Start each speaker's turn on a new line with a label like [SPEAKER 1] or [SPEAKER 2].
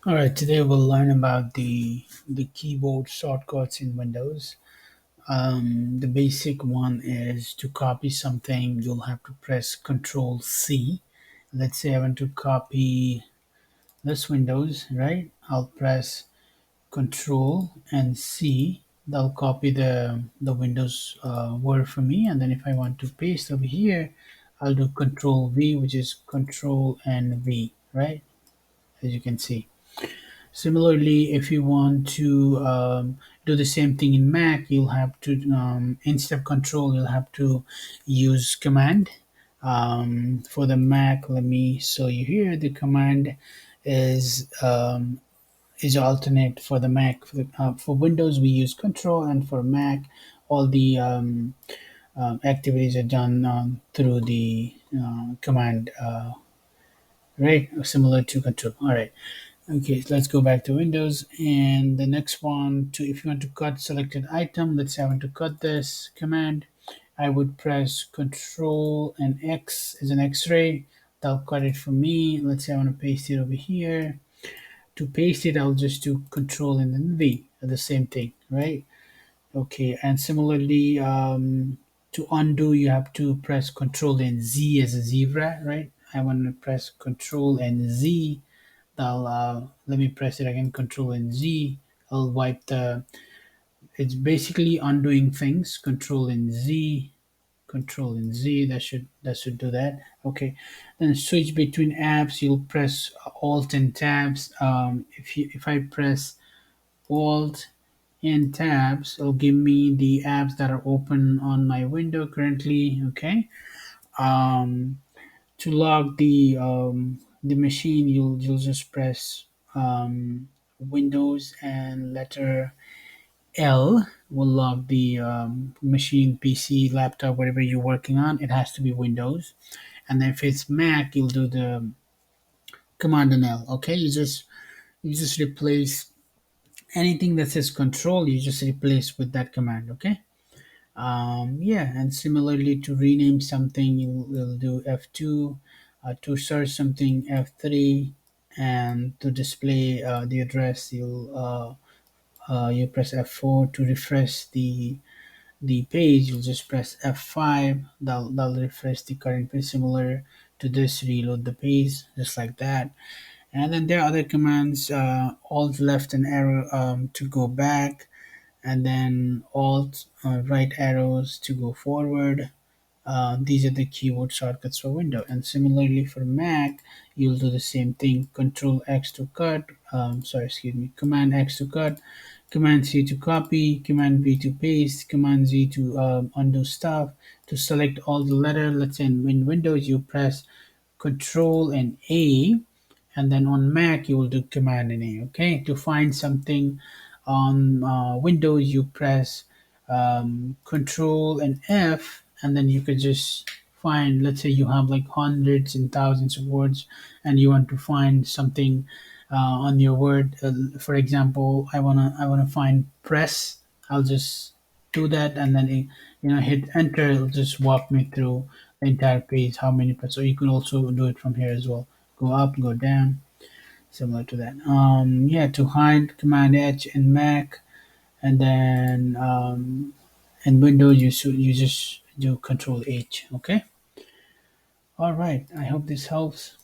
[SPEAKER 1] All right, today we'll learn about the keyboard shortcuts in Windows. The basic one is to copy something, you'll have to press Ctrl+C. Let's say I want to copy this Windows, right? I'll press Control and C. That'll copy the Windows word for me, and then if I want to paste over here, I'll do Ctrl+V, which is Control and V, right? As you can see. Similarly, if you want to do the same thing in Mac, you'll have to, instead of control, you'll have to use command. For the Mac, let me show you here. The command is alternate for the Mac. For Windows, we use control, and for Mac, all the activities are done through the command, right? Similar to control. All right. Okay, so let's go back to Windows, and the next one, to if you want to cut selected item, let's say I want to cut this command, I would press Control and X as an X-ray. That'll cut it for me. Let's say I want to paste it over here. To paste it, I'll just do Control and then V, the same thing, right? Okay, and similarly, to undo, you have to press Control and Z as a zebra, right? I want to press Control and Z. I'll let me press it again, Control and Z. I'll wipe the. It's basically undoing things. Control and Z, Control and Z. That should do that. Okay, then switch between apps. You'll press Alt and Tabs. If I press Alt and Tabs, it'll give me the apps that are open on my window currently. Okay. Um, to lock the machine, you'll just press Windows and letter L will lock the machine, PC, laptop, whatever you're working on. It has to be Windows, and then if it's Mac, you'll do the Command and L. Okay, you just replace anything that says Control. You just replace with that command. Okay. Yeah, and similarly to rename something, you'll do F2, to search something F3, and to display the address, you press F4. To refresh the page, you'll just press F5. That'll refresh the current page. Similar to this, reload the page just like that. And then there are other commands, Alt left and arrow to go back, and then Alt right arrows to go forward. These are the keyboard shortcuts for Windows. And similarly for Mac, you'll do the same thing. Control X to cut. Sorry, excuse me. Command X to cut. Command C to copy. Command V to paste. Command Z to undo stuff. To select all the letter. Let's say in Windows you press Control and A, and then on Mac you will do Command and A. Okay, to find something on Windows you press Control and F, and then you could just find. Let's say you have like hundreds and thousands of words, and you want to find something on your word. For example, I wanna find press. I'll just do that, and then hit enter. It'll just walk me through the entire page, how many press. So you can also do it from here as well. Go up, go down, similar to that. Yeah, to hide, Command H in Mac, and then in Windows you just do Control H. Okay. All right. I hope this helps.